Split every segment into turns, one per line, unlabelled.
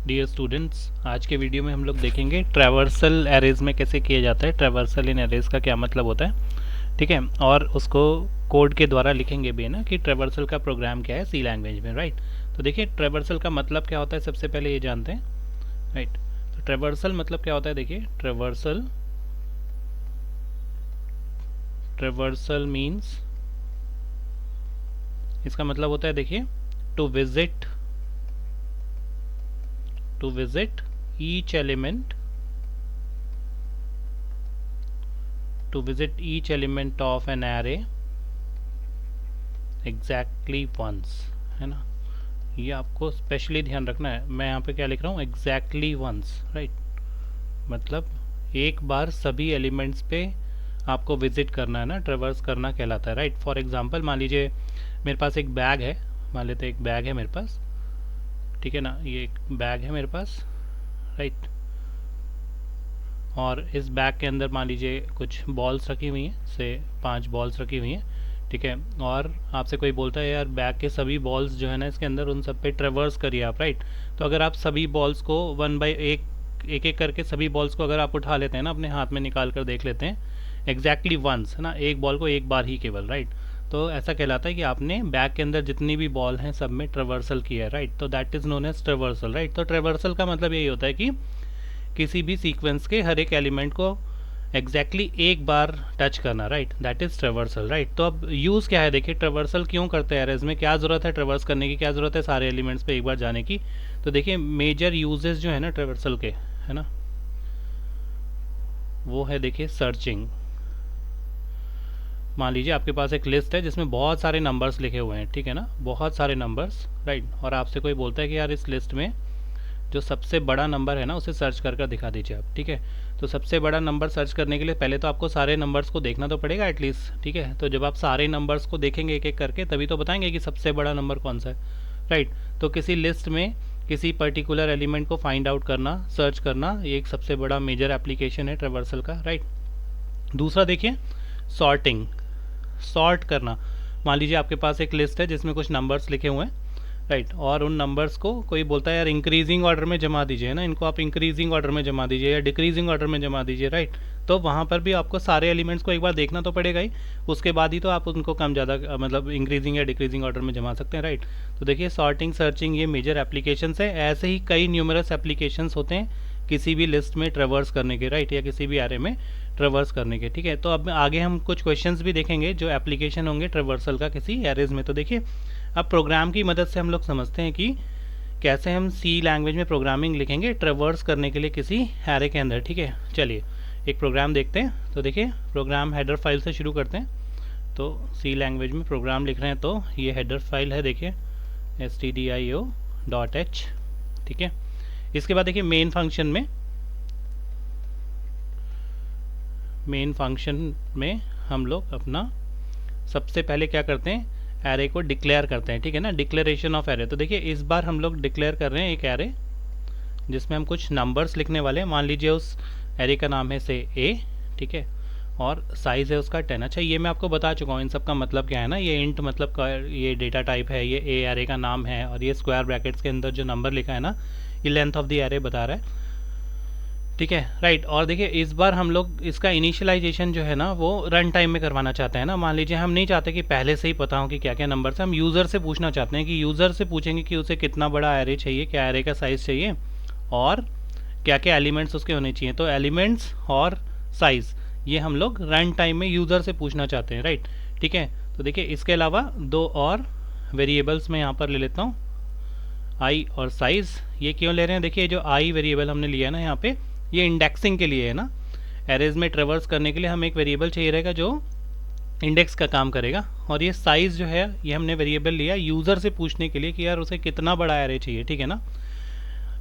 Dear students, आज के video में हम लोग देखेंगे ट्रैवर्सल एरेज में कैसे किया जाता है। ट्रैवर्सल इन एरेज का क्या मतलब होता है, ठीक है, और उसको कोड के द्वारा लिखेंगे भी ना कि ट्रैवर्सल का प्रोग्राम क्या है सी लैंग्वेज में, राइट। तो देखिए ट्रैवर्सल का मतलब क्या होता है, सबसे पहले ये जानते हैं, राइट। तो ट्रैवर्सल मतलब क्या होता है, देखिए ट्रैवर्सल ट्रैवर्सल मीन्स, इसका मतलब होता है देखिए to visit each element of an array exactly once, है ना। ये आपको स्पेशली ध्यान रखना है। मैं यहाँ पे क्या लिख रहा हूँ, exactly once, राइट। मतलब एक बार सभी एलिमेंट्स पे आपको विजिट करना है ना, ट्रेवर्स करना कहलाता है, राइट। फॉर एग्जांपल मान लीजिए मेरे पास एक बैग है, मान लेते हैं एक बैग है मेरे पास, ठीक है ना, ये एक बैग है मेरे पास, राइट। और इस बैग के अंदर मान लीजिए कुछ बॉल्स रखी हुई हैं, से 5 बॉल्स रखी हुई हैं, ठीक है। और आपसे कोई बोलता है यार बैग के सभी बॉल्स जो है ना इसके अंदर, उन सब पे ट्रेवर्स करिए आप, राइट। तो अगर आप सभी बॉल्स को वन बाय एक एक करके सभी बॉल्स को अगर आप उठा लेते हैं ना, अपने हाथ में निकाल कर देख लेते हैं एग्जैक्टली वंस, है ना, एक बॉल को एक बार ही केवल, राइट। तो ऐसा कहलाता है कि आपने बैग के अंदर जितनी भी बॉल हैं सब में ट्रेवर्सल किया है, राइट। तो that is known as traversal, right. तो ट्रेवर्सल का मतलब यही होता है कि किसी भी सीक्वेंस के हर एक एलिमेंट को एग्जैक्टली एक बार टच करना, right, that is traversal, right. तो अब यूज़ क्या है, देखिए ट्रेवर्सल क्यों करते हैं एरेज में, क्या ज़रूरत है ट्रेवर्स करने की, क्या ज़रूरत है सारे एलिमेंट्स पे एक बार जाने की। तो देखिए मेजर यूजेस जो है ना ट्रेवर्सल के, है ना, वो है देखिए सर्चिंग। मान लीजिए आपके पास एक लिस्ट है जिसमें बहुत सारे नंबर्स लिखे हुए हैं, ठीक है ना, बहुत सारे नंबर्स, राइट। और आपसे कोई बोलता है कि यार इस लिस्ट में जो सबसे बड़ा नंबर है ना उसे सर्च कर दिखा दीजिए आप, ठीक है। तो सबसे बड़ा नंबर सर्च करने के लिए पहले तो आपको सारे नंबर्स को देखना तो पड़ेगा एटलीस्ट, ठीक है। तो जब आप सारे नंबर्स को देखेंगे एक एक करके तभी तो बताएंगे कि सबसे बड़ा नंबर कौन सा है, राइट। तो किसी लिस्ट में किसी पर्टिकुलर एलिमेंट को फाइंड आउट करना, सर्च करना, ये एक सबसे बड़ा मेजर एप्लीकेशन है ट्रेवर्सल का, राइट। दूसरा देखिए सॉर्टिंग, सॉर्ट करना। मान लीजिए आपके पास एक लिस्ट है जिसमें कुछ नंबर्स लिखे हुए हैं, राइट। और उन नंबर्स को कोई बोलता है यार इंक्रीजिंग ऑर्डर में जमा दीजिए ना, इनको आप इंक्रीजिंग ऑर्डर में जमा दीजिए या डिक्रीजिंग ऑर्डर में जमा दीजिए, राइट। तो वहाँ पर भी आपको सारे एलिमेंट्स को एक बार देखना तो पड़ेगा ही, उसके बाद ही तो आप उनको कम ज़्यादा मतलब इंक्रीजिंग या डिक्रीजिंग ऑर्डर में जमा सकते हैं, राइट। तो देखिए सॉर्टिंग, सर्चिंग, ये मेजर एप्लीकेशंस है। ऐसे ही कई न्यूमरस एप्लीकेशंस होते हैं किसी भी लिस्ट में ट्रेवर्स करने के, राइट, या किसी भी एरे में ट्रेवर्स करने के, ठीक है। तो अब आगे हम कुछ क्वेश्चंस भी देखेंगे जो एप्लीकेशन होंगे ट्रेवर्सल का किसी एरेज में। तो देखिए अब प्रोग्राम की मदद से हम लोग समझते हैं कि कैसे हम सी लैंग्वेज में प्रोग्रामिंग लिखेंगे ट्रेवर्स करने के लिए किसी एरे के अंदर, ठीक है। चलिए एक प्रोग्राम देखते हैं। तो देखिए प्रोग्राम हेडर फाइल से शुरू करते हैं। तो सी लैंग्वेज में प्रोग्राम लिख रहे हैं तो ये हेडर फाइल है, देखिए stdio.h, ठीक है। इसके बाद देखिए मेन फंक्शन में हम लोग अपना सबसे पहले क्या करते हैं, एरे को डिक्लेयर करते हैं, ठीक है ना, डिक्लेरेशन ऑफ एरे। तो देखिए इस बार हम लोग डिक्लेयर कर रहे हैं एक एरे जिसमें हम कुछ नंबर्स लिखने वाले हैं। मान लीजिए उस एरे का नाम है से ए, ठीक है, और साइज़ है उसका 10। अच्छा ये मैं आपको बता चुका हूँ इन सब का मतलब क्या है ना, ये इंट मतलब का ये डेटा टाइप है, ये ए एरे का नाम है, और ये स्क्वायर ब्रैकेट्स के अंदर जो नंबर लिखा है ना ये लेंथ ऑफ द एरे बता रहा है, ठीक है, राइट। और देखिए इस बार हम लोग इसका इनिशियलाइजेशन जो है ना वो रन टाइम में करवाना चाहते हैं ना। मान लीजिए हम नहीं चाहते कि पहले से ही पता हो कि क्या क्या नंबर है, हम यूज़र से पूछना चाहते हैं कि यूज़र से पूछेंगे कि उसे कितना बड़ा एरे चाहिए, क्या एरे का साइज़ चाहिए, और क्या क्या एलिमेंट्स उसके होने चाहिए। तो एलिमेंट्स और साइज़ ये हम लोग रन टाइम में यूज़र से पूछना चाहते हैं, राइट, ठीक है। तो देखिए इसके अलावा दो और वेरिएबल्स मैं यहाँ पर ले लेता हूँ, आई और साइज़। ये क्यों ले रहे हैं, देखिए जो आई वेरिएबल हमने लिया है ना यहाँ पे, ये इंडेक्सिंग के लिए है ना, एरेज में ट्रेवर्स करने के लिए हमें एक वेरिएबल चाहिए रहेगा जो इंडेक्स का काम करेगा। और ये साइज़ जो है ये हमने वेरिएबल लिया यूज़र से पूछने के लिए कि यार उसे कितना बड़ा एरे चाहिए, ठीक है ना।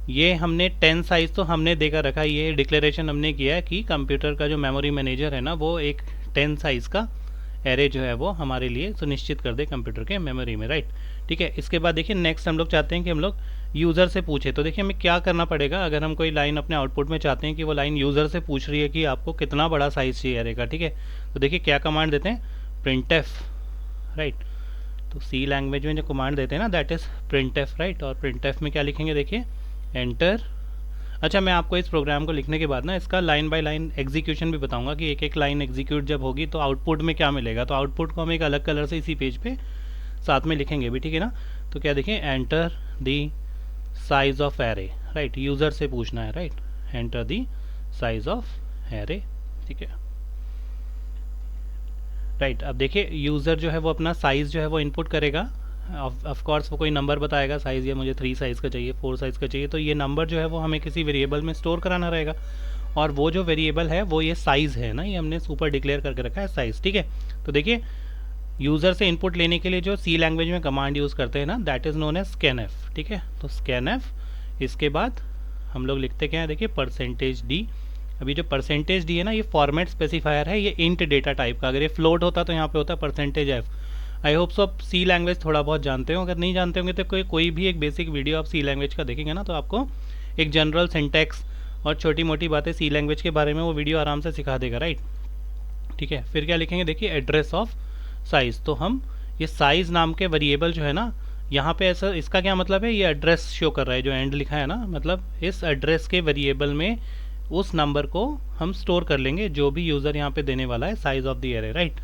ये हमने 10 साइज़ तो हमने देकर रखा, ये डिक्लेरेशन हमने किया है कि कंप्यूटर का जो मेमोरी मैनेजर है ना वो एक 10 साइज़ का एरे जो है वो हमारे लिए सुनिश्चित कर दे कंप्यूटर के मेमोरी में, राइट, ठीक है। इसके बाद देखिए नेक्स्ट हम लोग चाहते हैं कि हम लोग यूज़र से पूछे। तो देखिए हमें क्या करना पड़ेगा, अगर हम कोई लाइन अपने आउटपुट में चाहते हैं कि वो लाइन यूज़र से पूछ रही है कि आपको कितना बड़ा साइज़ चाहिए एरे का, ठीक है। तो देखिए क्या कमांड देते हैं, प्रिंटफ, राइट। तो सी लैंग्वेज में जो कमांड देते हैं ना दैट इज़ प्रिंटफ, राइट। और प्रिंटफ में क्या लिखेंगे, देखिए एंटर। अच्छा, मैं आपको इस प्रोग्राम को लिखने के बाद ना इसका लाइन बाय लाइन एग्जीक्यूशन भी बताऊंगा कि एक एक लाइन एग्जीक्यूट जब होगी तो आउटपुट में क्या मिलेगा। तो आउटपुट को हम एक अलग कलर से इसी पेज पे साथ में लिखेंगे भी, ठीक है ना। तो क्या देखें, enter the size of array, right, user से पूछना है, right, enter the size of array, ठीक है, राइट। अब देखिए यूज़र जो है वो अपना साइज़ जो है वो इनपुट करेगा, ऑफ कोर्स वो कोई नंबर बताएगा साइज़, या मुझे 3 साइज़ का चाहिए, 4 साइज़ का चाहिए, तो ये नंबर जो है वो हमें किसी वेरिएबल में स्टोर कराना रहेगा, और वो जो वेरिएबल है वो ये साइज़ है ना, ये हमने ऊपर डिक्लेयर करके रखा है साइज़, ठीक है। तो देखिए यूज़र से इनपुट लेने के लिए जो सी लैंग्वेज में कमांड यूज़ करते हैं ना, that is known as scanf, ठीक है। तो स्कैनएफ, इसके बाद हम लोग लिखते क्या है, देखिए %d। अभी जो %d है ना, ये फॉर्मेट स्पेसिफायर है, ये इंट डेटा टाइप का। अगर ये फ्लोट होता तो यहाँ पे होता %f। आई होप सो आप सी लैंग्वेज थोड़ा बहुत जानते हो, अगर नहीं जानते होंगे तो कोई भी एक बेसिक वीडियो आप सी लैंग्वेज का देखेंगे ना, तो आपको एक जनरल सिंटैक्स और छोटी मोटी बातें सी लैंग्वेज के बारे में वो वीडियो आराम से सिखा देगा, राइट, ठीक है। फिर क्या लिखेंगे, देखिए एड्रेस ऑफ साइज़। तो हम ये साइज़ नाम के वेरिएबल जो है ना, यहाँ पे ऐसा, इसका क्या मतलब है, ये एड्रेस शो कर रहा है, जो एंड लिखा है ना, मतलब इस एड्रेस के वेरिएबल में उस नंबर को हम स्टोर कर लेंगे जो भी यूज़र यहाँ पे देने वाला है, size of the array, right,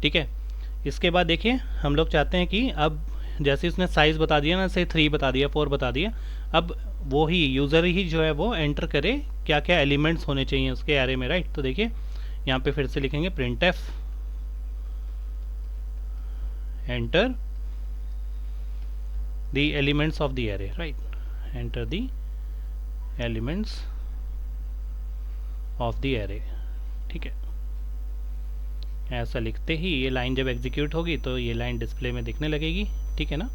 ठीक है। इसके बाद देखिए हम लोग चाहते हैं कि अब जैसे उसने साइज़ बता दिया ना, से 3 बता दिया, 4 बता दिया, अब वो ही यूज़र ही जो है वो एंटर करे क्या क्या एलिमेंट्स होने चाहिए उसके एरे में, राइट। तो देखिए यहाँ पे फिर से लिखेंगे printf enter the elements of the array, right, enter the elements of the array, ठीक है। ऐसा लिखते ही ये लाइन जब एग्जीक्यूट होगी तो ये लाइन डिस्प्ले में दिखने लगेगी, ठीक है ना।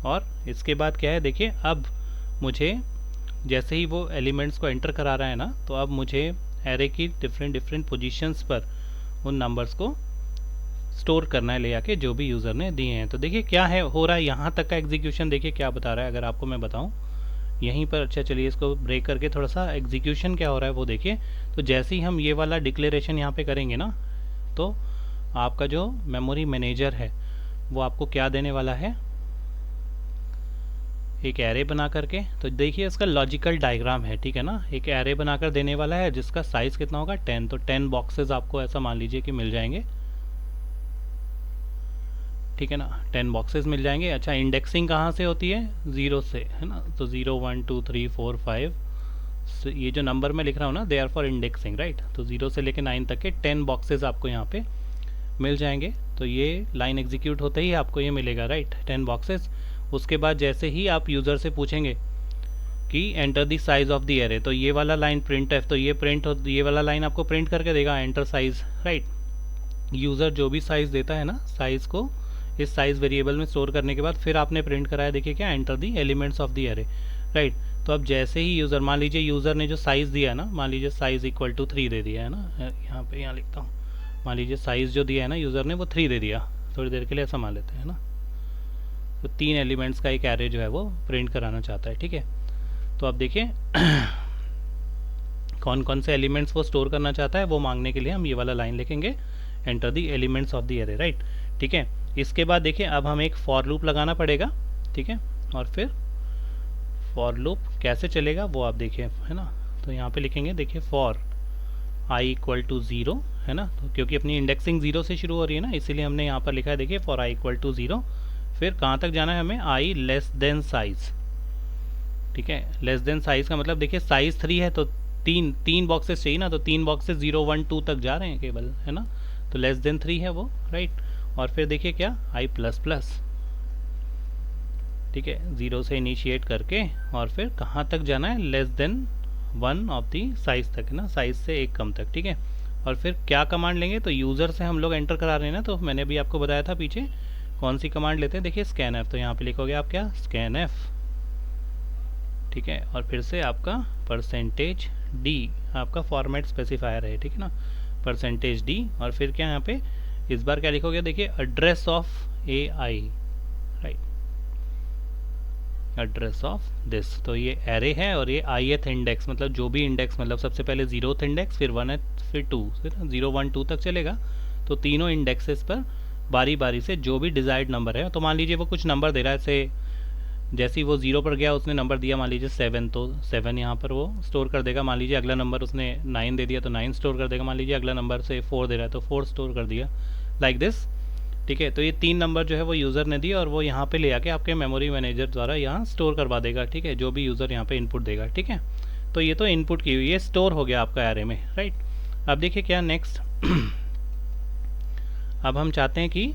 और इसके बाद क्या है, देखिए अब मुझे जैसे ही वो एलिमेंट्स को एंटर करा रहा है ना, तो अब मुझे एरे की डिफरेंट पोजीशंस पर उन नंबर्स को स्टोर करना है ले आके, जो भी यूज़र ने दिए हैं। तो देखिए क्या है हो रहा है, यहाँ तक का एग्जीक्यूशन देखिए क्या बता रहा है, अगर आपको मैं बताऊँ यहीं पर। अच्छा चलिए इसको ब्रेक करके थोड़ा सा एग्जीक्यूशन क्या हो रहा है वो देखिए। तो जैसे ही हम ये वाला डिक्लेरेशन यहाँ पे करेंगे ना, तो आपका जो मेमोरी मैनेजर है वो आपको क्या देने वाला है, एक एरे बना करके। तो देखिए इसका लॉजिकल डायग्राम है, ठीक है ना, एक एरे बनाकर देने वाला है जिसका साइज़ कितना होगा 10। तो 10 बॉक्सेस आपको ऐसा मान लीजिए कि मिल जाएंगे, ठीक है ना, 10 बॉक्सेस मिल जाएंगे। अच्छा इंडेक्सिंग कहाँ से होती है, 0 से, है ना। तो 0 1 2 3 4 5, ये जो नंबर मैं लिख रहा हूँ ना, they are for indexing, right. तो 0 से लेकर 9 तक के 10 बॉक्सेस आपको यहाँ पे मिल जाएंगे। तो ये लाइन एग्जीक्यूट होते ही आपको ये मिलेगा, राइट, 10 बॉक्सेस। उसके बाद जैसे ही आप यूज़र से पूछेंगे कि enter the size of the array, तो ये वाला लाइन printf, तो ये वाला लाइन आपको प्रिंट करके देगा एंटर साइज़, राइट। यूज़र जो भी साइज़ देता है ना, साइज़ को इस साइज़ वेरिएबल में स्टोर करने के बाद फिर आपने प्रिंट कराया, देखिए क्या, enter the elements of the array, right. तो अब जैसे ही यूज़र, मान लीजिए यूज़र ने जो साइज़ दिया है ना, मान लीजिए साइज़ इक्वल टू 3 दे दिया है ना, यहाँ लिखता हूँ, मान लीजिए साइज़ जो दिया है ना यूज़र ने वो 3 दे दिया, थोड़ी देर के लिए ऐसा मान लेते हैं ना। तो 3 एलिमेंट्स का एक एरे जो है वो प्रिंट कराना चाहता है, ठीक है। तो अब देखिए कौन कौन से एलिमेंट्स वो स्टोर करना चाहता है वो मांगने के लिए हम ये वाला लाइन लिखेंगे, enter the elements of the array, right, ठीक है। इसके बाद देखिए अब हम एक फॉर लूप लगाना पड़ेगा, ठीक है। और फिर फॉर लूप कैसे चलेगा वो आप देखिए, है ना। तो यहाँ पे लिखेंगे, देखिए फॉर i इक्वल टू 0, है ना, तो क्योंकि अपनी इंडेक्सिंग 0 से शुरू हो रही है ना, इसीलिए हमने यहाँ पर लिखा है, देखिए फॉर i इक्वल टू 0। फिर कहाँ तक जाना है हमें, i लेस देन साइज़, ठीक है। लेस देन साइज़ का मतलब देखिए साइज़ 3 है तो तीन बॉक्सेस चाहिए ना, तो 3 बॉक्सेस 0 1 2 तक जा रहे हैं केवल, है ना। तो लेस देन 3 है वो, राइट। और फिर देखिए क्या, i प्लस प्लस, ठीक है, 0 से इनिशिएट करके और फिर कहाँ तक जाना है, less than 1 of the size तक, है ना, साइज़ से एक कम तक, ठीक है। और फिर क्या कमांड लेंगे, तो यूज़र से हम लोग एंटर करा रहे हैं ना, तो मैंने भी आपको बताया था पीछे कौन सी कमांड लेते हैं, देखिए स्कैनएफ। तो यहाँ पे लिखोगे आप क्या, स्कैनएफ, ठीक है। और फिर से आपका %d आपका फॉर्मेट स्पेसिफायर है, ठीक है ना, %d। और फिर क्या यहाँ पे इस बार क्या लिखोगे, देखिए address of ai, right, address of this. तो ये एरे है और ये ith इंडेक्स, मतलब जो भी इंडेक्स, मतलब सबसे पहले 0th इंडेक्स, फिर 1th, फिर 2, फिर 0 1 2 तक चलेगा। तो तीनों इंडेक्सेस पर बारी बारी से जो भी डिजायर्ड नंबर है, तो मान लीजिए वो कुछ नंबर दे रहा है, से जैसे ही वो 0 पर गया उसने नंबर दिया मान लीजिए 7, तो 7 यहाँ पर वो स्टोर कर देगा। मान लीजिए अगला नंबर उसने 9 दे दिया तो 9 स्टोर कर देगा। मान लीजिए अगला नंबर से 4 दे रहा है तो 4 स्टोर कर दिया, लाइक दिस। ठीक है, तो ये 3 नंबर जो है वो यूज़र ने दिए और वो यहाँ पे ले आके आपके मेमोरी मैनेजर द्वारा यहाँ स्टोर करवा देगा। ठीक है, जो भी यूज़र यहाँ पे इनपुट देगा। ठीक है, तो ये तो इनपुट की हुई, ये स्टोर हो गया आपका एरे में, राइट। अब देखिए क्या नेक्स्ट अब हम चाहते हैं कि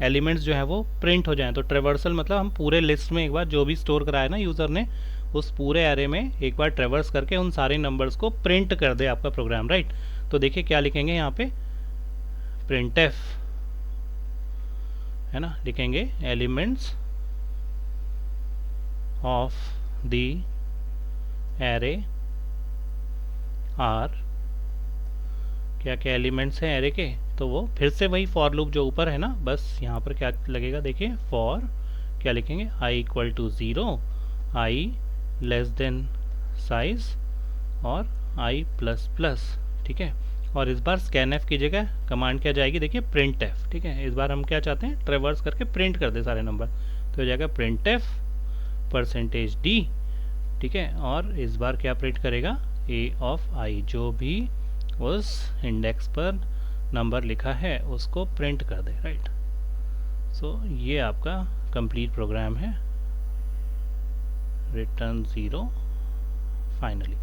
एलिमेंट्स जो है वो प्रिंट हो जाएं। तो ट्रेवर्सल मतलब हम पूरे लिस्ट में एक बार जो भी स्टोर कराया ना यूज़र ने, उस पूरे एरे में एक बार ट्रेवर्स करके उन सारे नंबर्स को प्रिंट कर दे आपका प्रोग्राम, राइट। तो देखिए क्या लिखेंगे यहाँ पे, printf है ना, लिखेंगे elements of the array are, क्या क्या एलिमेंट्स हैं एरे के, तो वो फिर से वही फॉर लूप जो ऊपर है ना, बस यहाँ पर क्या लगेगा देखिए, फॉर क्या लिखेंगे, i equal to 0, i less than size और i प्लस प्लस। ठीक है, और इस बार scanf की जगह कमांड क्या जाएगी देखिए, printf। ठीक है, इस बार हम क्या चाहते हैं, ट्रेवर्स करके प्रिंट कर दे सारे नंबर, तो हो जाएगा printf %d। ठीक है, और इस बार क्या प्रिंट करेगा, a ऑफ i, जो भी उस इंडेक्स पर नंबर लिखा है उसको प्रिंट कर दे, राइट। सो ये आपका कंप्लीट प्रोग्राम है, रिटर्न 0 फाइनली।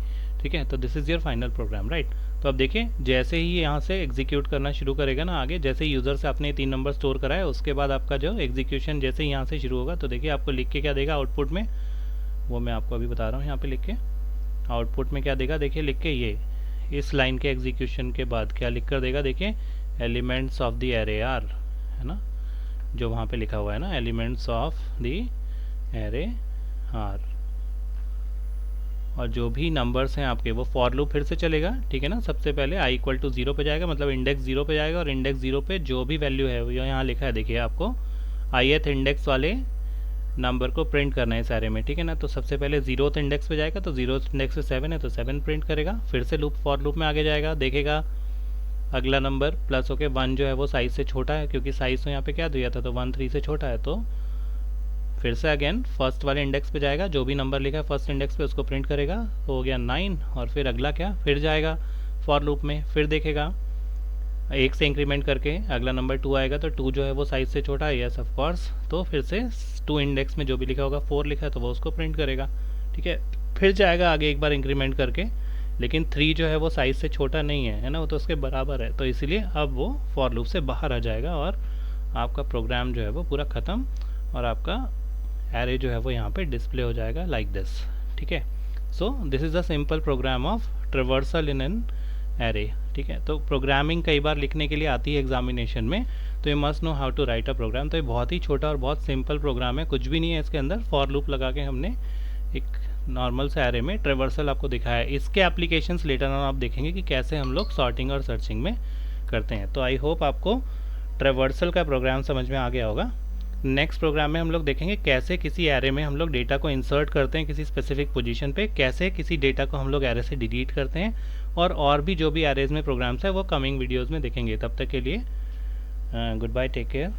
ठीक है, तो this is your final program, right. तो अब देखिए जैसे ही यहाँ से एग्जीक्यूट करना शुरू करेगा ना आगे, जैसे ही यूज़र से आपने 3 नंबर स्टोर कराया उसके बाद आपका जो एग्जीक्यूशन जैसे ही यहाँ से शुरू होगा, तो देखिए आपको लिख के क्या देगा आउटपुट में, वो मैं आपको अभी बता रहा हूँ। यहाँ पे लिख के आउटपुट में क्या देगा देखिए, लिख के ये इस लाइन के एग्जीक्यूशन के बाद क्या लिख कर देगा देखिए, elements of the array are, है ना, जो वहाँ पे लिखा हुआ है ना, elements of the array are, और जो भी नंबर्स हैं आपके वो फॉर लूप फिर से चलेगा। ठीक है ना, सबसे पहले i इक्वल टू 0 पे जाएगा, मतलब इंडेक्स 0 पे जाएगा, और इंडेक्स 0 पे जो भी वैल्यू है वो यहाँ लिखा है देखिए आपको, ith इंडेक्स वाले नंबर को प्रिंट करना है इस एरे में। ठीक है ना, तो सबसे पहले 0th इंडेक्स पे जाएगा, तो 0th इंडेक्स पे 7 है तो 7 प्रिंट करेगा, फिर से लूप फॉर लूप में आगे जाएगा, देखेगा अगला नंबर प्लस होके 1 जो है वो साइज से छोटा है, क्योंकि साइज तो यहाँ पे क्या दिया था, तो 1 3 से छोटा है, तो फिर से अगेन फर्स्ट वाले इंडेक्स पे जाएगा, जो भी नंबर लिखा है फर्स्ट इंडेक्स पे उसको प्रिंट करेगा, तो हो गया 9, और फिर अगला क्या, फिर जाएगा फॉर लूप में, फिर देखेगा 1 से इंक्रीमेंट करके अगला नंबर 2 आएगा, तो 2 जो है वो साइज से छोटा है, यस ऑफ कोर्स, तो फिर से 2 इंडेक्स में जो भी लिखा होगा 4 लिखा है तो वो उसको प्रिंट करेगा। ठीक है, फिर जाएगा आगे एक बार इंक्रीमेंट करके, लेकिन 3 जो है वो साइज से छोटा नहीं है ना, वो तो उसके बराबर है, तो इसीलिए अब वो फॉर लूप से बाहर आ जाएगा और आपका प्रोग्राम जो है वो पूरा ख़त्म, और आपका एरे जो है वो यहाँ पे डिस्प्ले हो जाएगा लाइक दिस। ठीक है, so this is the simple program of traversal in an array. ठीक है, तो प्रोग्रामिंग कई बार लिखने के लिए आती है एग्जामिनेशन में, तो ये must know how to write a program. तो ये बहुत ही छोटा और बहुत सिंपल प्रोग्राम है, कुछ भी नहीं है इसके अंदर, फॉर लूप लगा के हमने एक नॉर्मल से एरे में ट्रेवर्सल आपको दिखाया है। इसके एप्लीकेशंस लेटर ऑन आप देखेंगे कि कैसे हम लोग सॉर्टिंग और सर्चिंग में करते हैं। तो आई होप आपको ट्रेवर्सल का प्रोग्राम समझ में आ गया होगा। नेक्स्ट प्रोग्राम में हम लोग देखेंगे कैसे किसी एरे में हम लोग डेटा को इंसर्ट करते हैं किसी स्पेसिफिक पोजीशन पे, कैसे किसी डेटा को हम लोग एरे से डिलीट करते हैं, और भी जो भी एरेज में प्रोग्राम्स है वो कमिंग वीडियोस में देखेंगे। तब तक के लिए गुड बाय, टेक केयर।